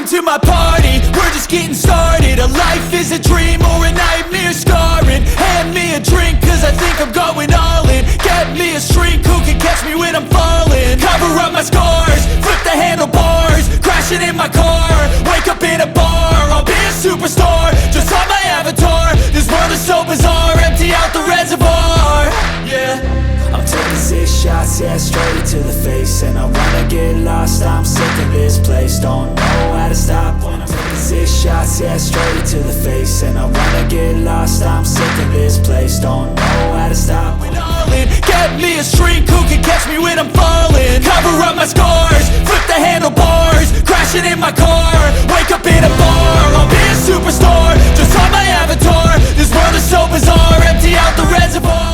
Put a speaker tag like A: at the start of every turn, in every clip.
A: to my party, we're just getting started. A life is a dream or a nightmare scarring. Hand me a drink cause I think I'm going all in. Get me a shrink who can catch me when I'm falling. Cover up my scars, flip the handlebars, crashing in my car, wake up in a bar. I'll be a superstar, just on my avatar. This world is so bizarre, empty out the reservoir. Yeah, I'm taking 6 shots, yeah, straight to the face. And I wanna get lost, I'm sick of this place. Don't know how to stop when I'm taking 6 shots, yeah, straight to the face. And I wanna get lost, I'm sick of this place. Don't know how to stop when I'm in. Get me a shrink who can catch me when I'm falling. Cover up my scars, flip the handlebars, crashing in my car, wake up in a bar. I'll be a superstar, just on my avatar. This world is so bizarre, empty out the reservoir.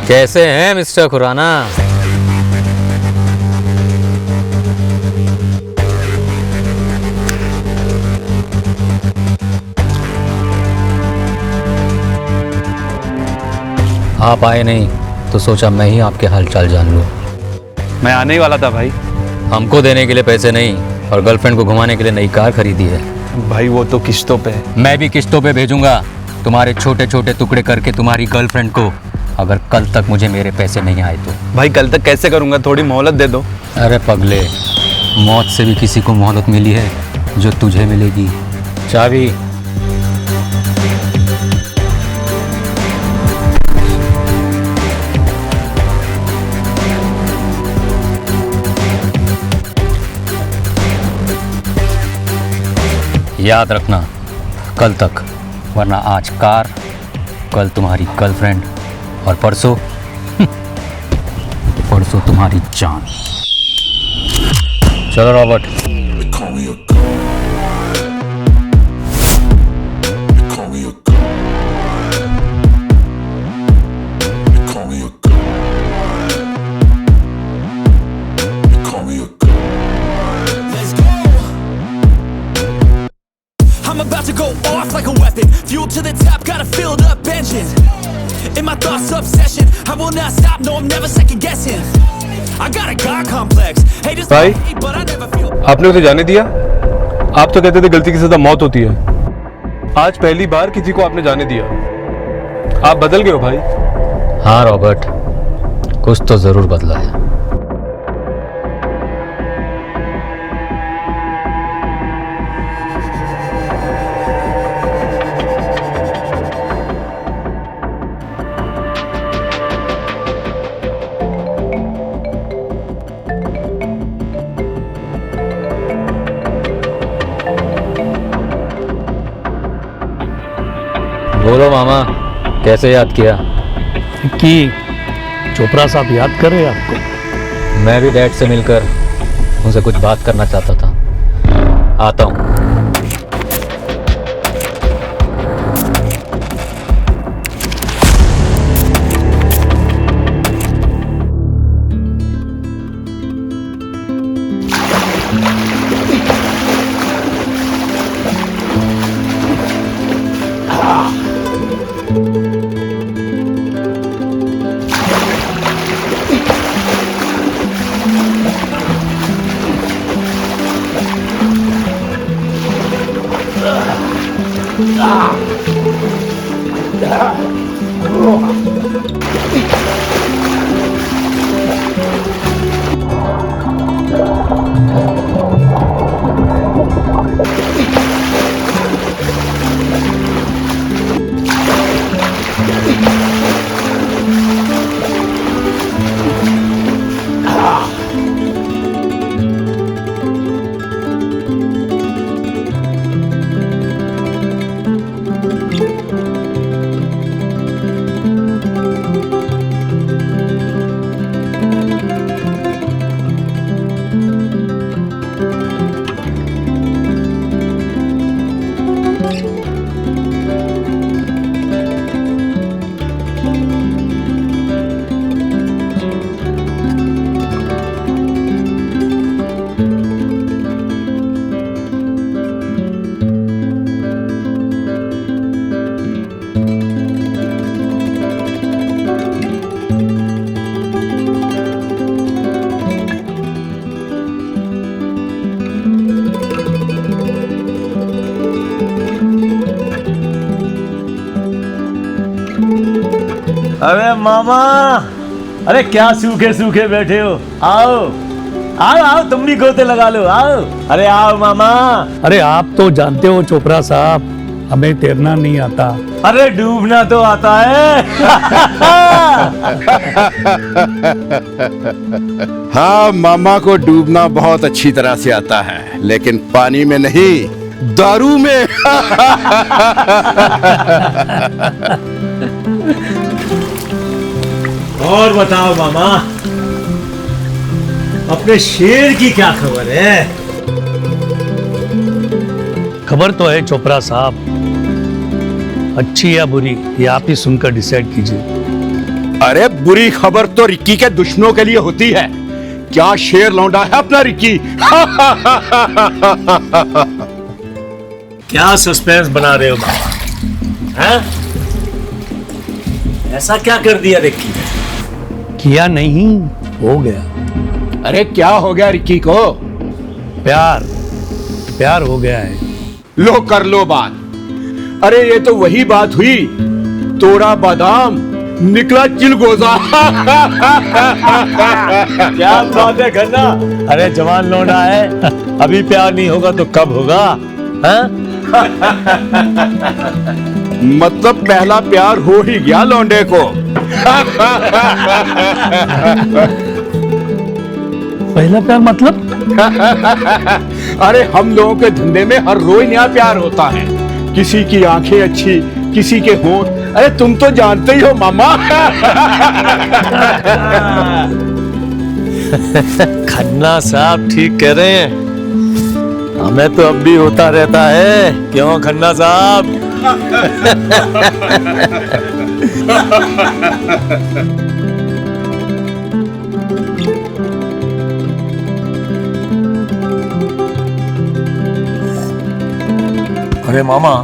B: कैसे हैं mister Khurana? आप आए नहीं तो सोचा मैं ही आपके हालचाल जान लूं।
C: मैं आने ही वाला था भाई।
B: हमको देने के लिए पैसे नहीं और गर्लफ्रेंड को घुमाने के लिए नई कार खरीदी है।
C: भाई वो तो किस्तों पे है।
B: मैं भी किस्तों पे भेजूंगा तुम्हारे छोटे छोटे टुकड़े करके तुम्हारी गर्लफ्रेंड को, अगर कल तक मुझे मेरे पैसे नहीं आए तो।
C: भाई कल तक कैसे करूंगा, थोड़ी मोहलत दे दो।
B: अरे पगले, मौत से भी किसी को मोहलत मिली है जो तुझे मिलेगी। चाबी। याद रखना कल तक, वरना आज कार, कल तुम्हारी गर्लफ्रेंड और परसों परसों तुम्हारी जान। चलो Robert.
A: I'm about to go off like a weapon, fuel to the top, got a filled up engine. In my thoughts obsession, I will not stop, no I'm never second guessing. I got a God complex, haters
C: भाई,
A: hate, but I never feel.
C: आपने उसे जाने दिया? आप तो कहते थे गलती की सजा मौत होती है। आज पहली बार किसी को आपने जाने दिया। आप बदल गए हो भाई।
B: हाँ रॉबर्ट, कुछ तो जरूर बदला है। बोलो मामा, कैसे याद किया?
D: कि चोपड़ा साहब याद कर रहे हैं आपको?
B: मैं भी डैड से मिलकर तुमसे कुछ बात करना चाहता था। आता हूँ।
D: अरे मामा, अरे क्या सूखे सूखे बैठे हो, आओ आओ आओ, तुम भी गोते लगा लो, आओ, अरे आओ मामा।
E: अरे आप तो जानते हो चोपड़ा साहब, हमें तैरना नहीं आता।
D: अरे डूबना तो आता है।
F: हाँ, मामा को डूबना बहुत अच्छी तरह से आता है, लेकिन पानी में नहीं, दारू में।
D: और बताओ मामा, अपने शेर की क्या खबर है?
E: खबर तो है चोपड़ा साहब, अच्छी या बुरी ये आप ही सुनकर डिसाइड कीजिए।
F: अरे बुरी खबर तो रिक्की के दुश्मनों के लिए होती है। क्या शेर लौंडा है अपना रिक्की।
D: क्या सस्पेंस बना रहे हो मामा, हैं? ऐसा क्या कर दिया रिक्की ने?
E: किया नहीं, हो गया।
F: अरे क्या हो गया रिक्की को?
E: प्यार प्यार हो गया है।
F: लो कर लो बात। अरे ये तो वही बात हुई, तोड़ा बादाम निकला चिलगोजा।
D: क्या बात है खन्ना, अरे जवान लौंडा है, अभी प्यार नहीं होगा तो कब होगा, हैं?
F: मतलब पहला प्यार हो ही गया लौंडे को।
E: पहला प्यार मतलब?
F: अरे हम लोगों के धंधे में हर रोज नया प्यार होता है। किसी की आंखें अच्छी, किसी के होंठ, अरे तुम तो जानते ही हो मामा।
D: खन्ना साहब ठीक कह रहे हैं, हमें तो अब भी होता रहता है, क्यों खन्ना साहब? अरे मामा,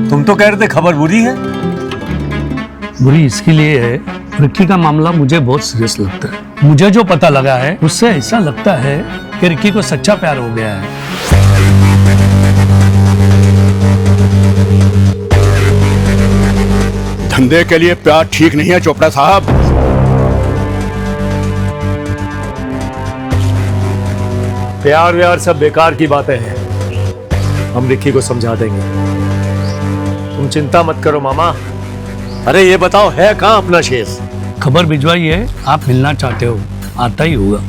D: तुम तो कह रहे थे खबर बुरी है।
E: बुरी इसके लिए है, रिक्की का मामला मुझे बहुत सीरियस लगता है। मुझे जो पता लगा है उससे ऐसा लगता है कि रिक्की को सच्चा प्यार हो गया है।
F: धंधे के लिए प्यार ठीक नहीं है चोपड़ा साहब।
D: प्यार व्यार सब बेकार की बातें हैं, हम रिक्की को समझा देंगे, तुम चिंता मत करो मामा। अरे ये बताओ, है कहाँ अपना शेर?
E: खबर भिजवाई है, आप मिलना चाहते हो, आता ही होगा।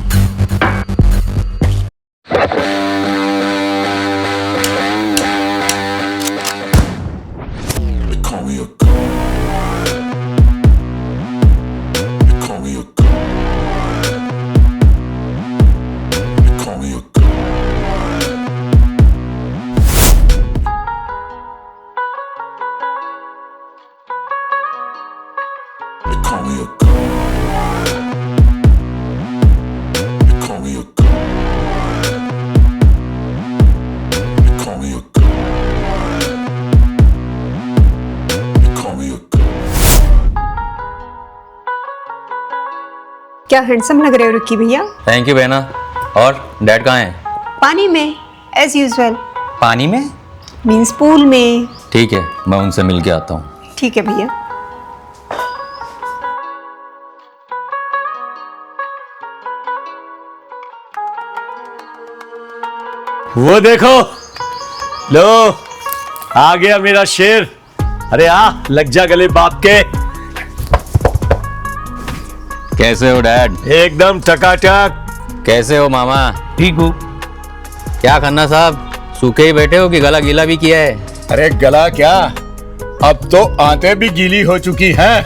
G: क्या हैंडसम लग रहे हो रिक्की भैया।
B: थैंक यू बहना। और डैड कहाँ हैं?
G: पानी में एज यूजुअल।
B: पानी में?
G: मीन्स पूल में।
B: ठीक है, मैं उनसे मिल के आता हूँ।
G: ठीक है भैया।
D: वो देखो, लो आ गया मेरा शेर। अरे आ, लग जा गले बाप के।
B: कैसे हो डैड?
D: एकदम टकाटक।
B: कैसे हो मामा?
E: ठीक हूँ।
B: क्या खन्ना साहब, सूखे ही बैठे हो कि गला गीला भी किया है?
F: अरे गला क्या, अब तो आंतें भी गीली हो चुकी हैं।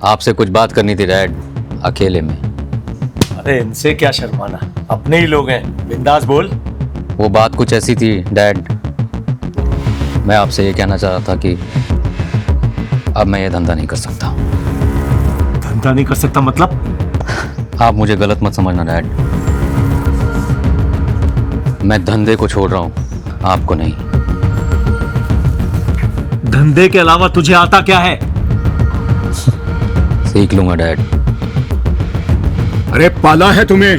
B: आपसे कुछ बात करनी थी डैड, अकेले में।
D: अरे इनसे क्या शर्माना, अपने ही लोग हैं, बिंदास बोल।
B: वो बात कुछ ऐसी थी डैड, मैं आपसे ये कहना चाह रहा था कि अब मैं ये धंधा नहीं कर सकता।
D: धंधा नहीं कर सकता मतलब?
B: आप मुझे गलत मत समझना डैड, मैं धंधे को छोड़ रहा हूँ, आपको नहीं।
D: धंधे के अलावा तुझे आता क्या है?
B: सीख लूंगा डैड।
F: अरे पाला है तुम्हें,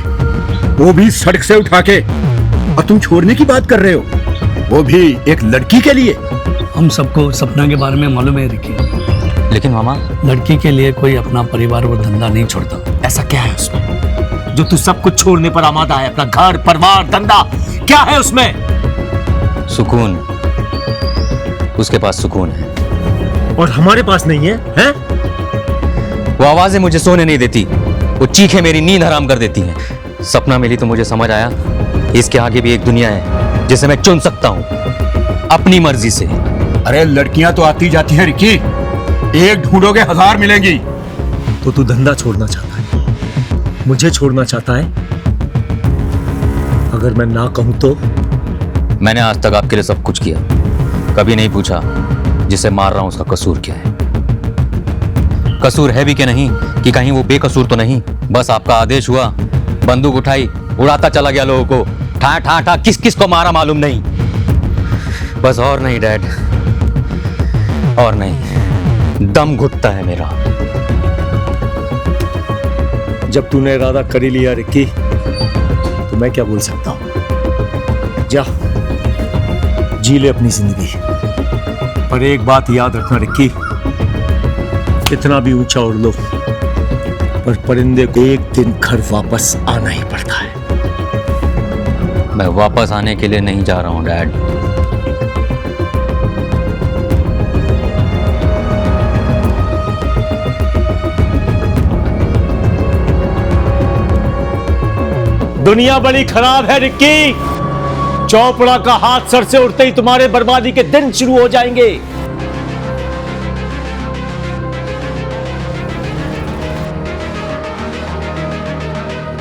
F: वो भी सड़क से उठा के, और तुम छोड़ने की बात कर रहे हो, वो भी एक लड़की के लिए।
E: हम सबको सपना के बारे में मालूम है रिक्की,
B: लेकिन मामा,
E: लड़की के लिए कोई अपना परिवार और धंधा नहीं छोड़ता।
D: ऐसा क्या है उसमें जो तू सब कुछ छोड़ने पर आमादा है? अपना घर, परिवार, धंधा, क्या है उसमें?
B: सुकून, उसके पास सुकून है।
D: और हमारे पास नहीं है, हैं?
B: वो आवाजें मुझे सोने नहीं देती, वो चीखें मेरी नींद हराम कर देती हैं। सपना मिली तो मुझे समझ आया, इसके आगे भी एक दुनिया है जिसे मैं चुन सकता हूँ अपनी मर्जी से।
F: अरे लड़कियां तो आती जाती हैं रिकी, एक ढूंढोगे 1000 मिलेंगी।
D: तो तू धंधा छोड़ना चाहता है, मुझे छोड़ना चाहता है? अगर मैं ना कहूं तो?
B: मैंने आज तक आपके लिए सब कुछ किया, कभी नहीं पूछा जिसे मार रहा हूं उसका कसूर क्या है। कसूर है भी कि नहीं, कि कहीं वो बेकसूर तो नहीं। बस आपका आदेश हुआ, बंदूक उठाई, उड़ाता चला गया लोगों को, ठा ठा ठा, किस किस को मारा मालूम नहीं। बस और नहीं डैड, और नहीं, दम घुटता है मेरा।
D: जब तूने इरादा कर ही लिया रिक्की, तो मैं क्या बोल सकता हूं? जा, जी ले अपनी जिंदगी। पर एक बात याद रखना रिक्की, कितना भी ऊंचा उड़ लो, पर परिंदे को एक दिन घर वापस आना ही पड़ता है।
B: मैं वापस आने के लिए नहीं जा रहा हूं डैड।
D: दुनिया बड़ी खराब है रिक्की, चौपड़ा का हाथ सर से उठते ही तुम्हारे बर्बादी के दिन शुरू हो जाएंगे।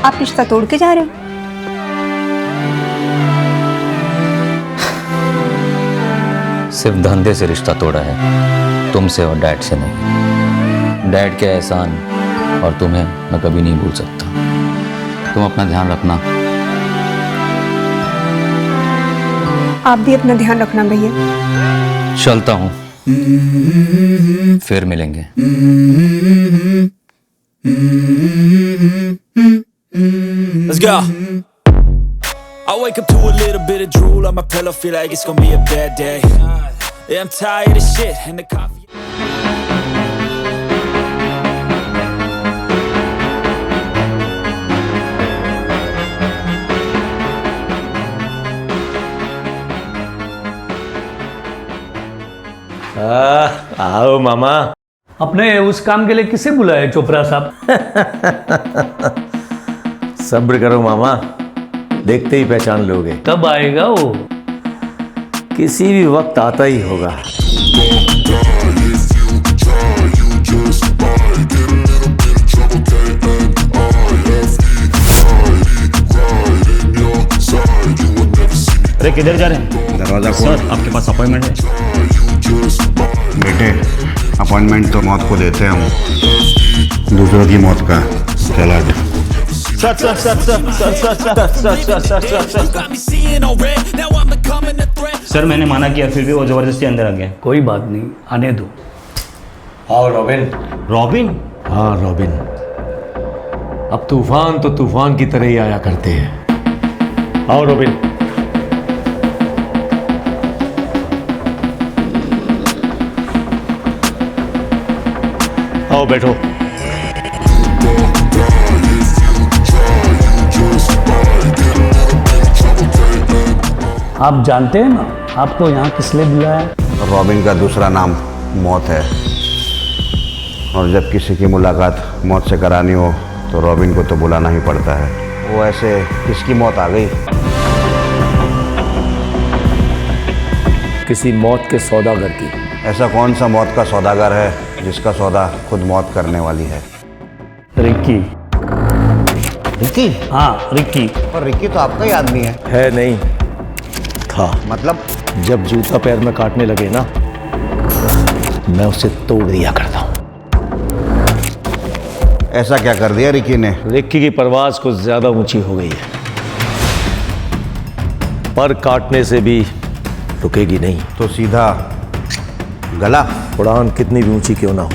G: आप रिश्ता तोड़ के जा रहे हो?
B: सिर्फ धंधे से रिश्ता तोड़ा है, तुमसे और डैड से नहीं। डैड के एहसान और तुम्हें मैं कभी नहीं भूल सकता। तुम अपना ध्यान रखना।
G: आप भी अपना ध्यान रखना भैया।
B: चलता हूँ, फिर मिलेंगे।
A: Let's go. I wake up to a little bit of drool on my pillow, feel like it's gonna be a bad day. Yeah, I'm tired of shit and the coffee.
D: आओ मामा।
E: अपने उस काम के लिए किसे बुलाया चोपड़ा साहब?
D: सब्र करो मामा, देखते ही पहचान लोगे।
E: कब आएगा वो?
D: किसी भी वक्त आता ही होगा। अरे किधर जा रहे हैं?
F: दरवाजा खोल,
D: आपके पास अपॉइंटमेंट है।
H: अपॉइंटमेंट तो मौत को देते हैं हम, दूसरों की मौत का चला दे।
F: Sir sir sir sir sir sir sir sir sir sir sir
A: Got me seeing all red, now I'm becoming a threat.
I: Sir मैंने माना किया फिर भी वो ज़बरदस्ती अंदर आ गया।
E: कोई बात नहीं, आने दो।
D: आओ रॉबिन।
I: रॉबिन?
D: हाँ रॉबिन, अब तूफान तो तूफान की तरह ही आया करते हैं। आओ रॉबिन। आओ बैठो।
E: आप जानते हैं ना आपको यहाँ किस लिए बुलाया?
H: रॉबिन का दूसरा नाम मौत है, और जब किसी की मुलाकात मौत से करानी हो तो रॉबिन को तो बुलाना ही पड़ता है। वो ऐसे किसकी मौत आ गई?
D: किसी मौत के सौदागर की।
H: ऐसा कौन सा मौत का सौदागर है जिसका सौदा खुद मौत करने वाली है?
E: रिक्की।
H: रिक्की?
E: हाँ रिक्की।
H: पर रिक्की तो आपका ही आदमी है
D: नहीं था।
H: मतलब?
D: जब जूता पैर में काटने लगे ना, मैं उसे तोड़ दिया करता हूँ।
H: ऐसा क्या कर दिया रिक्की ने?
D: रिक्की की परवाज कुछ ज्यादा ऊंची हो गई है, पर काटने से भी रुकेगी नहीं।
H: तो सीधा गला?
D: उड़ान कितनी भी ऊंची क्यों ना हो,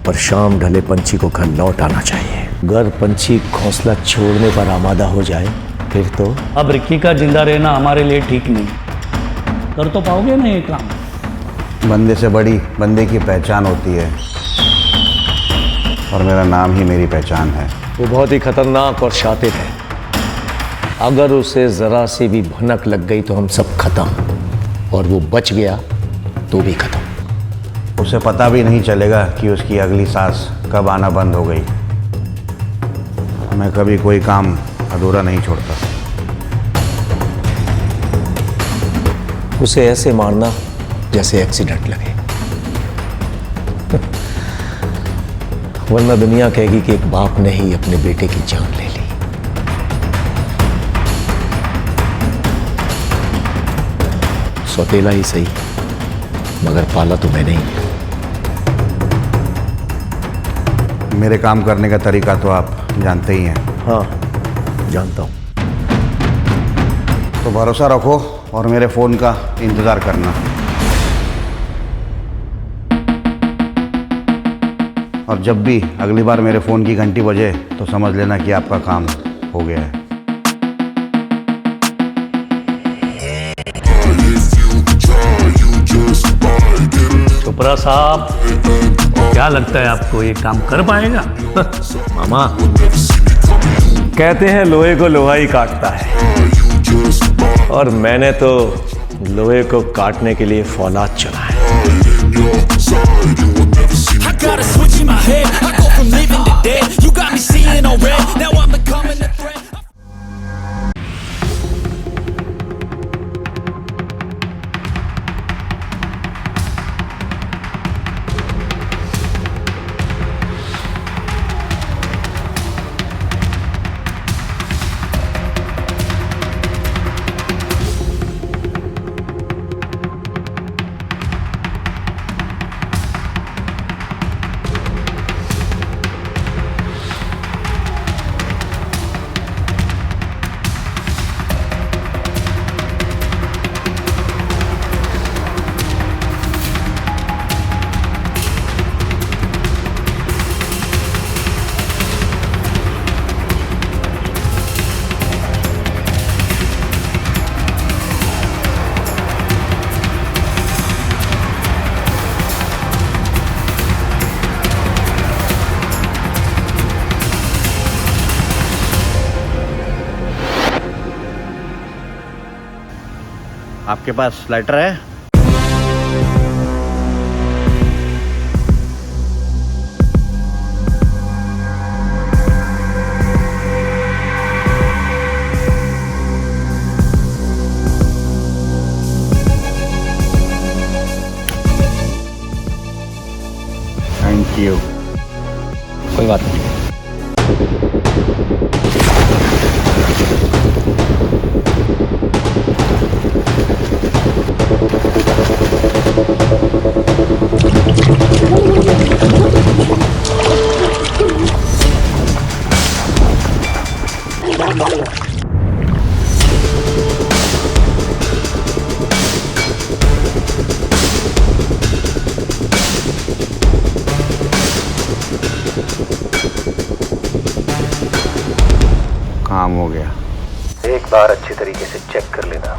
D: पर शाम ढले पंछी को घर लौट आना चाहिए। अगर पंछी घोंसला छोड़ने पर आमादा हो जाए फिर तो।
E: अब रिक्की का जिंदा रहना हमारे लिए ठीक नहीं। कर तो पाओगे ना ये काम?
H: बंदे से बड़ी बंदे की पहचान होती है, और मेरा नाम ही मेरी पहचान है।
D: वो बहुत ही खतरनाक और शातिर है। अगर उसे जरा सी भी भनक लग गई तो हम सब खत्म, और वो बच गया तो भी खत्म।
H: उसे पता भी नहीं चलेगा कि उसकी अगली सांस कब आना बंद हो गई। मैं कभी कोई काम अधूरा नहीं छोड़ता।
D: उसे ऐसे मारना जैसे एक्सीडेंट लगे, वरना दुनिया कहेगी कि एक बाप ने ही अपने बेटे की जान ले ली। सौतेला ही सही, मगर पाला तो मैंने ही।
H: मेरे काम करने का तरीका तो आप जानते ही हैं।
D: हाँ जानता हूं।
H: तो भरोसा रखो और मेरे फ़ोन का इंतज़ार करना। और जब भी अगली बार मेरे फ़ोन की घंटी बजे तो समझ लेना कि आपका काम हो गया है।
E: चोपड़ा साहब, क्या लगता है आपको ये काम कर पाएगा?
D: मामा, कहते हैं लोहे को लोहा ही काटता है, और मैंने तो लोहे को काटने के लिए फौलाद चुना है।
A: I got a switch in my head, I go from living to dead. You got me seeing all red, now I'm becoming a threat.
H: आपके पास लाइटर है? Thank you.
I: कोई बात नहीं।
H: काम हो गया।
J: एक बार अच्छी तरीके से चेक कर लेना,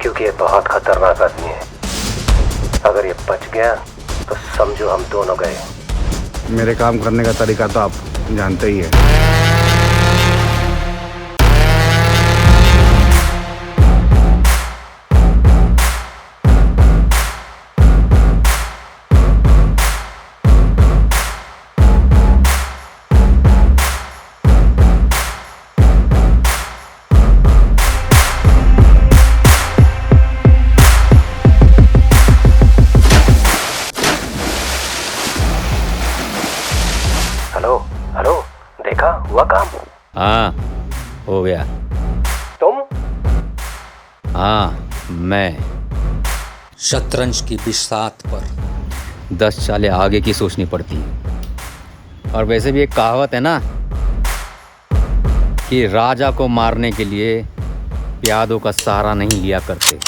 J: क्योंकि ये बहुत खतरनाक आदमी है। अगर ये बच गया तो समझो हम दोनों गए।
H: मेरे काम करने का तरीका तो आप जानते ही है।
J: हेलो, देखा हुआ काम?
B: हाँ, हो गया।
J: तुम?
B: हाँ, मैं। शतरंज की बिसात पर 10 चालें आगे की सोचनी पड़ती है। और वैसे भी एक कहावत है ना कि राजा को मारने के लिए प्यादों का सहारा नहीं लिया करते।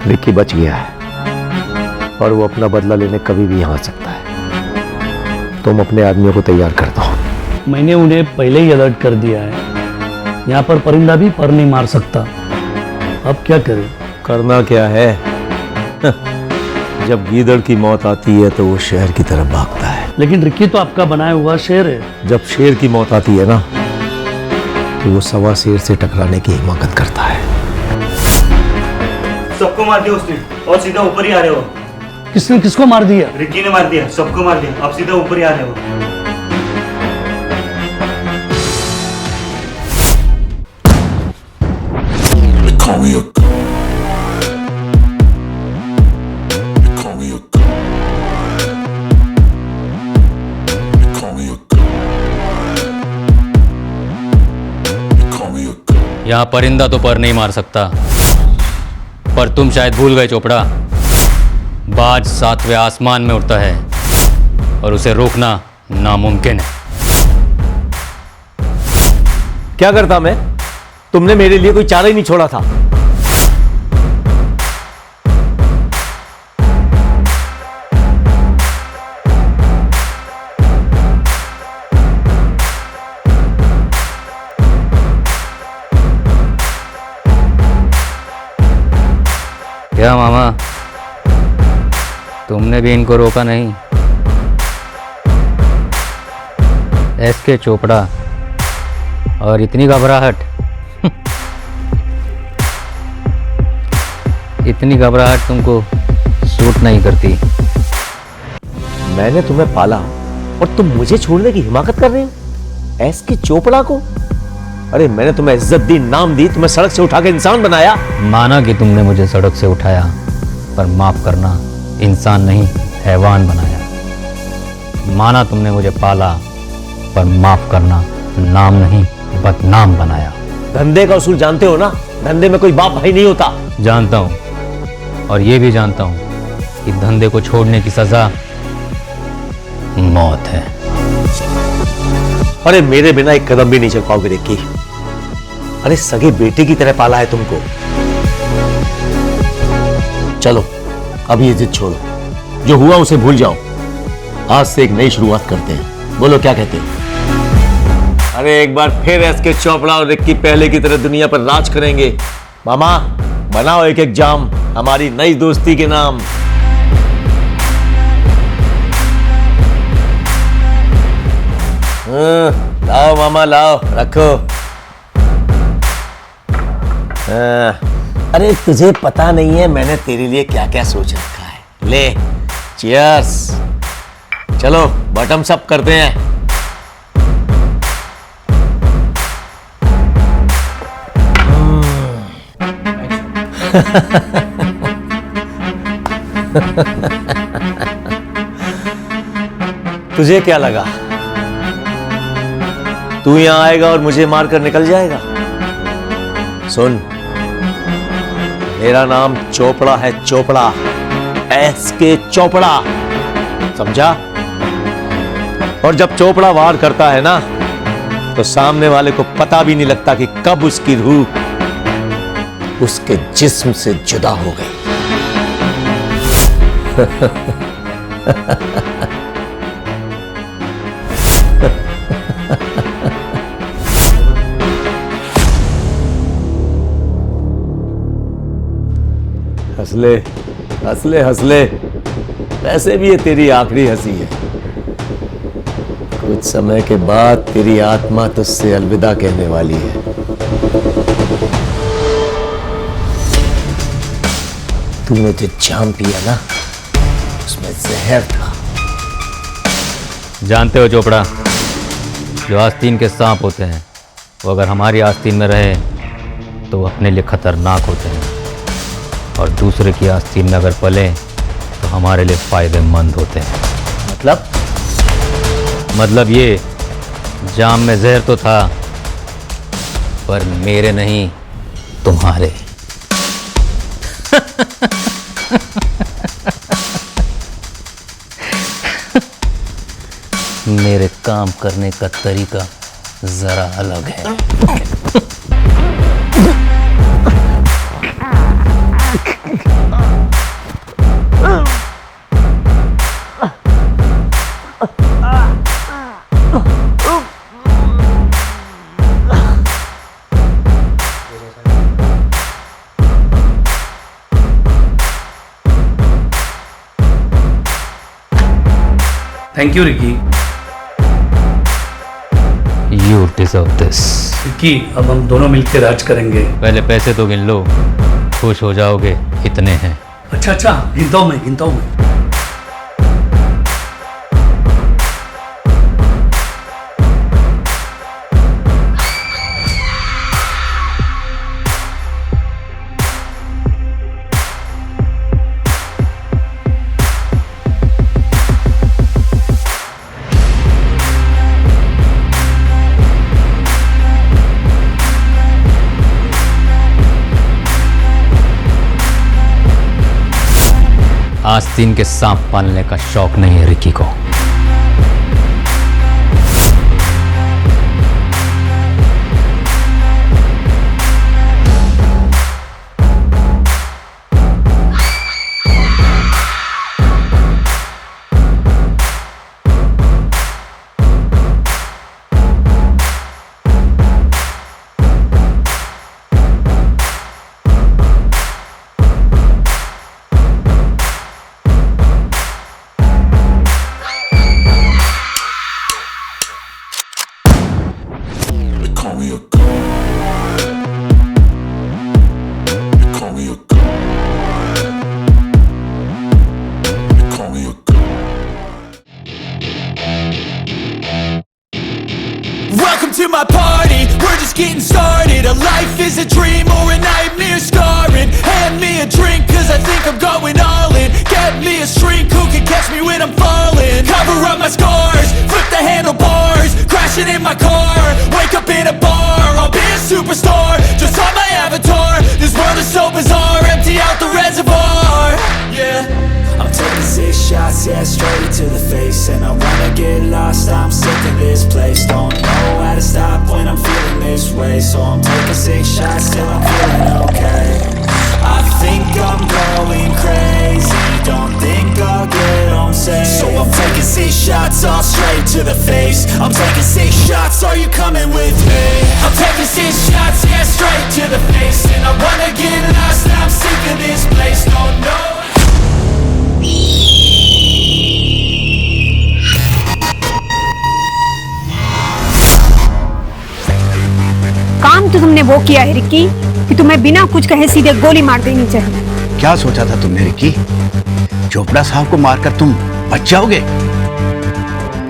J: रिकी बच गया है और वो अपना बदला लेने कभी भी यहाँ आ सकता है। तुम अपने आदमियों को तैयार कर दो।
E: मैंने उन्हें पहले ही अलर्ट कर दिया है। यहाँ पर परिंदा भी पर नहीं मार सकता। अब क्या करें?
J: करना क्या है? जब गीदड़ की मौत आती है तो वो शहर की तरफ भागता है।
E: लेकिन रिकी तो आपका बनाया हुआ शेर है।
J: जब शेर की मौत आती है ना तो वो सवा शेर से टकराने की हिम्मत करता है।
I: सबको मार दिया उसने और सीधा ऊपर ही आ रहे हो।
E: किसने किसको मार दिया?
I: रिकी ने मार दिया, सबको मार दिया, अब सीधा ऊपर ही आ रहे हो।
B: यहाँ परिंदा तो पर नहीं मार सकता, पर तुम शायद भूल गए चोपड़ा, बाज 7वें आसमान में उड़ता है और उसे रोकना नामुमकिन है।
J: क्या करता मैं? तुमने मेरे लिए कोई चारा ही नहीं छोड़ा था।
B: क्या मामा, तुमने भी इनको रोका नहीं? एसके चोपड़ा और इतनी घबराहट इतनी घबराहट तुमको सूट नहीं करती।
J: मैंने तुम्हें पाला और तुम मुझे छोड़ने की हिमाकत कर रहे हो? एसके चोपड़ा को? अरे मैंने तुम्हें इज्जत दी, नाम दी, तुम्हें सड़क से उठा के इंसान बनाया।
B: माना कि तुमने मुझे सड़क से उठाया, पर माफ करना, इंसान नहीं हैवान बनाया। माना तुमने मुझे पाला, पर माफ करना, नाम नहीं बदनाम बनाया।
J: धंधे का उसूल जानते हो ना? धंधे में कोई बाप भाई नहीं होता।
B: जानता हूं, और ये भी जानता हूं कि धंधे को छोड़ने की सजा मौत है।
J: अरे मेरे बिना एक कदम भी नहीं चल पाओगे रिकी। अरे सगे बेटे की तरह पाला है तुमको। चलो अब ये जिद छोड़ो, जो हुआ उसे भूल जाओ। आज से एक नई शुरुआत करते हैं। बोलो क्या कहते हो? अरे एक बार फिर एसके चोपड़ा और रिक्की पहले की तरह दुनिया पर राज करेंगे। मामा बनाओ एक एक जाम हमारी नई दोस्ती के नाम। लाओ मामा लाओ, रखो। अरे तुझे पता नहीं है मैंने तेरे लिए क्या क्या सोच रखा है। ले चीयर्स। चलो बॉटम्स अप करते हैं। तुझे क्या लगा तू यहां आएगा और मुझे मारकर निकल जाएगा? सुन, मेरा नाम चोपड़ा है, चोपड़ा, एसके चोपड़ा, समझा? और जब चोपड़ा वार करता है ना तो सामने वाले को पता भी नहीं लगता कि कब उसकी रूह उसके जिस्म से जुदा हो गई। हंसले हंसले हंसले, वैसे भी ये तेरी आखिरी हंसी है। कुछ समय के बाद तेरी आत्मा तुझसे अलविदा कहने वाली है। तूने जो जाम पिया ना, उसमें जहर था।
B: जानते हो चोपड़ा, जो आस्तीन के सांप होते हैं वो अगर हमारी आस्तीन में रहे तो वो अपने लिए खतरनाक होते हैं, और दूसरे की आस्तीन में अगर पले तो हमारे लिए फायदेमंद होते हैं। मतलब ये, जाम में जहर तो था पर मेरे नहीं, तुम्हारे। मेरे काम करने का तरीका जरा अलग है।
E: Thank you Ricky.
B: You deserve this।
E: Ricky, अब हम दोनों मिलकर राज करेंगे।
B: पहले पैसे तो गिन लो, खुश हो जाओगे, इतने हैं।
E: अच्छा, गिनता हूँ मैं।
B: आस्तीन के सांप पालने का शौक नहीं है रिकी को।
A: Welcome to my party, we're just getting started. A life is a dream or a nightmare scarring. Hand me a drink cause I think I'm going all in. Get me a shrink who can catch me when I'm falling. Cover up my scars, flip the handlebars, crashing in my car, wake up in a bar. I'll be a superstar, just on my avatar. This world is so bizarre, empty out the reservoir. Yeah, I'm taking 6 shots, yeah, straight to the face. And I wanna get lost, I'm sick of this place. Don't know how to stop when I'm feeling this way. So I'm taking 6 shots till I'm feeling okay. I think I'm going crazy, don't think I'll get home safe. So I'm taking 6 shots, all straight to the face. I'm taking 6 shots, are you coming with me? I'm taking 6 shots, yeah, straight to the face. And I wanna get lost, I'm sick of this place. Don't know.
G: काम तो तुमने वो किया है Ricky कि तुम्हें बिना कुछ कहे सीधे गोली मार देनी चाहिए।
F: क्या सोचा था तुमने रिकी? चोपड़ा साहब को मारकर तुम बच जाओगे?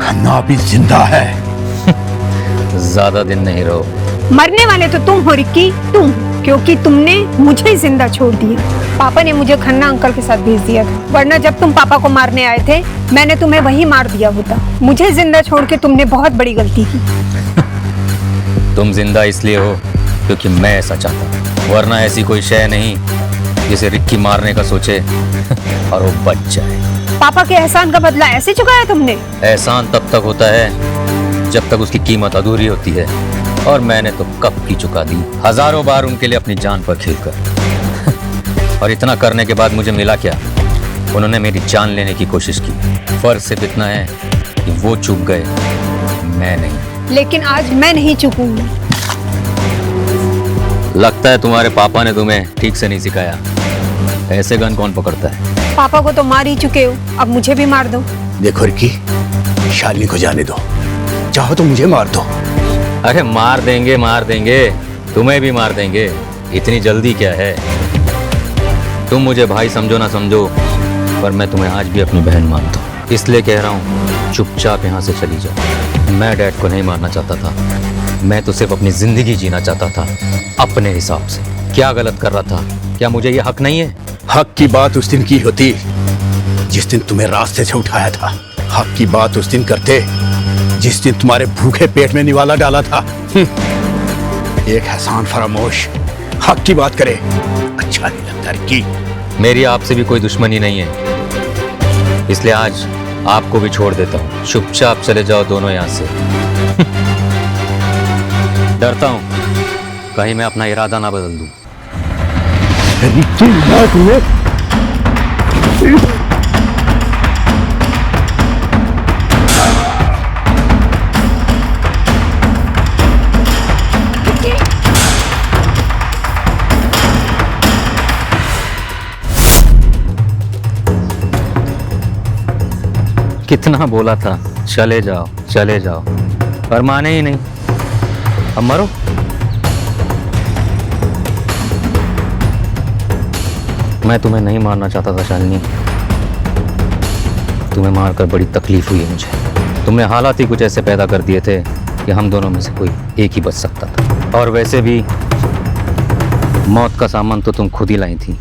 F: खन्ना अभी जिंदा है।
B: ज्यादा दिन नहीं रहो।
G: मरने वाले तो तुम हो रिकी, तुम, क्योंकि तुमने मुझे जिंदा छोड़ दिया। पापा ने मुझे खन्ना अंकल के साथ भेज दिया था, वरना जब तुम पापा को मारने आए थे मैंने तुम्हें वहीं मार दिया होता। मुझे जिंदा छोड़ के तुमने बहुत बड़ी गलती की।
B: तुम जिंदा इसलिए हो क्योंकि मैं ऐसा चाहता हूं, वरना ऐसी कोई शय नहीं जिसे रिक्की मारने का सोचे और वो बच जाए।
G: पापा के एहसान का बदला ऐसे चुकाया तुमने?
B: एहसान तब तक होता है जब तक उसकी कीमत अधूरी होती है, और मैंने तो कब की चुका दी, हजारों बार उनके लिए अपनी जान पर खेलकर। और इतना करने के बाद मुझे मिला क्या? उन्होंने मेरी जान लेने की कोशिश की। फर्क सिर्फ इतना है कि वो चूक गए, मैं नहीं।
G: लेकिन आज मैं नहीं चूकूंगी।
B: लगता है तुम्हारे पापा ने तुम्हें ठीक से नहीं सिखाया। ऐसे गन कौन पकड़ता है?
G: पापा को तो मार ही चुके हो, अब मुझे भी मार दो।
F: देखो रिक्की, शालिनी को जाने दो, चाहो तो मुझे मार दो।
B: अरे मार देंगे, तुम्हें भी मार देंगे। इतनी जल्दी क्या है? तुम मुझे भाई समझो ना समझो, पर मैं तुम्हें आज भी अपनी बहन मानता हूँ। इसलिए कह रहा हूँ, चुपचाप यहाँ से चली जाओ। मैं डैड को नहीं मारना चाहता था, मैं तो सिर्फ अपनी जिंदगी जीना चाहता था अपने हिसाब से। क्या गलत कर रहा था? क्या मुझे ये हक नहीं है?
F: हक की बात उस दिन की होती जिस दिन तुम्हें रास्ते से उठाया था। हक की बात उस दिन करते जिस दिन तुम्हारे भूखे पेट में निवाला डाला था। एक एहसान फरामोश हक की बात करे, अच्छा नहीं लगता रिक्की।
B: मेरी आपसे भी कोई दुश्मनी नहीं है, इसलिए आज आपको भी छोड़ देता हूँ। चुपचाप चले जाओ दोनों यहाँ से। डरता हूँ कहीं मैं अपना इरादा ना बदल दूँ। कितना बोला था चले जाओ, पर माने ही नहीं। अब मरो। मैं तुम्हें नहीं मारना चाहता था शालिनी, तुम्हें मारकर बड़ी तकलीफ हुई है मुझे। तुमने हालात ही कुछ ऐसे पैदा कर दिए थे कि हम दोनों में से कोई एक ही बच सकता था। और वैसे भी मौत का सामान तो तुम खुद ही लाई थी।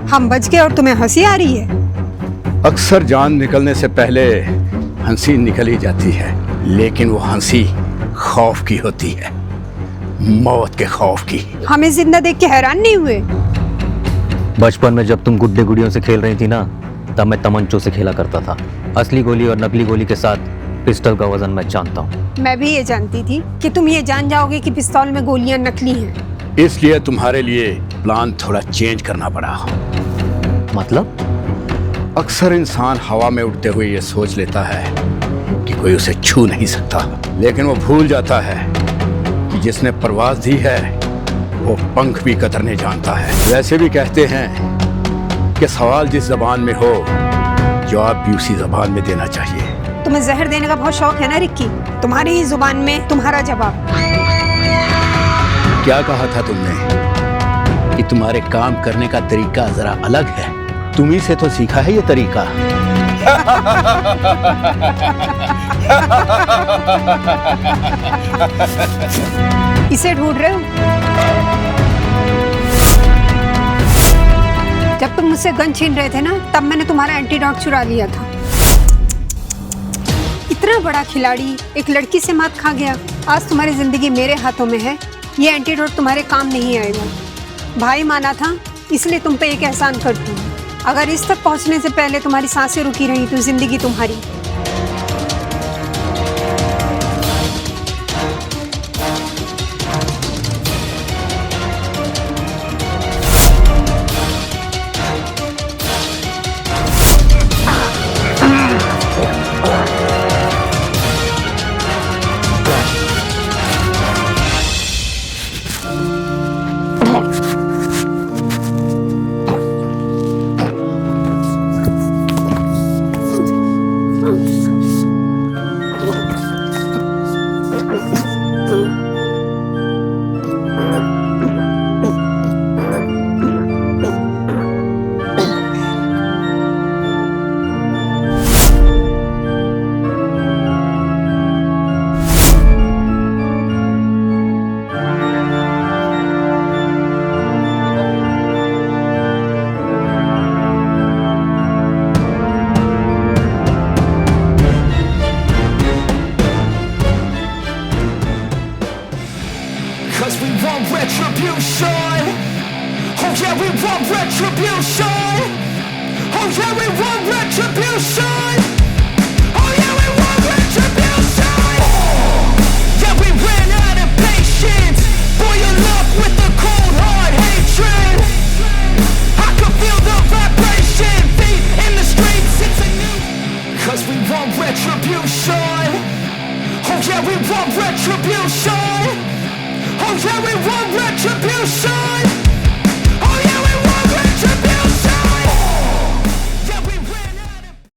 G: हम बच गए और तुम्हें हंसी आ रही है?
F: अक्सर जान निकलने से पहले हंसी निकल ही जाती है, लेकिन वो हंसी खौफ की होती है, मौत के खौफ की।
G: हमें जिंदा देख के हैरान नहीं हुए?
B: बचपन में जब तुम गुड्डे गुड़ियों से खेल रही थी ना, तब मैं तमंचों से खेला करता था। असली गोली और नकली गोली के साथ पिस्टल का वजन मैं जानता हूँ।
G: मैं भी ये जानती थी कि तुम ये जान जाओगे कि पिस्तौल में गोलियां नकली हैं।
F: इसलिए तुम्हारे लिए प्लान थोड़ा चेंज करना पड़ा।
B: मतलब?
F: अक्सर इंसान हवा में उड़ते हुए ये सोच लेता है कि कोई उसे छू नहीं सकता, लेकिन वो भूल जाता है कि जिसने परवाज दी है वो पंख भी कतरने जानता है। वैसे भी कहते हैं कि सवाल जिस जबान में हो, जवाब भी उसी जबान में देना चाहिए।
G: तुम्हें जहर देने का बहुत शौक है ना रिक्की? तुम्हारी ही जुबान में तुम्हारा जवाब।
F: क्या कहा था तुमने कि तुम्हारे काम करने का तरीका जरा अलग है? तुम्ही से तो सीखा है ये तरीका।
G: इसे ढूंढ रहे हो? जब तुम मुझसे गन छीन रहे थे ना, तब मैंने तुम्हारा एंटीडोट चुरा लिया था। इतना बड़ा खिलाड़ी एक लड़की से मात खा गया। आज तुम्हारी जिंदगी मेरे हाथों में है, ये एंटीडोट तुम्हारे काम नहीं आएगा। भाई माना था, इसलिए तुम पे एक एहसान करती हूँ। अगर इस तक पहुँचने से पहले तुम्हारी सांसें रुकी रही तो जिंदगी तुम्हारी।
A: yeah, we want retribution. Oh yeah, we want retribution. Oh yeah, we want retribution. Yeah, we ran out of patience. Boil up with the cold hard hatred. I can feel the vibration. Feet in the streets, it's a new. Cause we want retribution. Oh yeah, we want retribution. Oh yeah, we want retribution.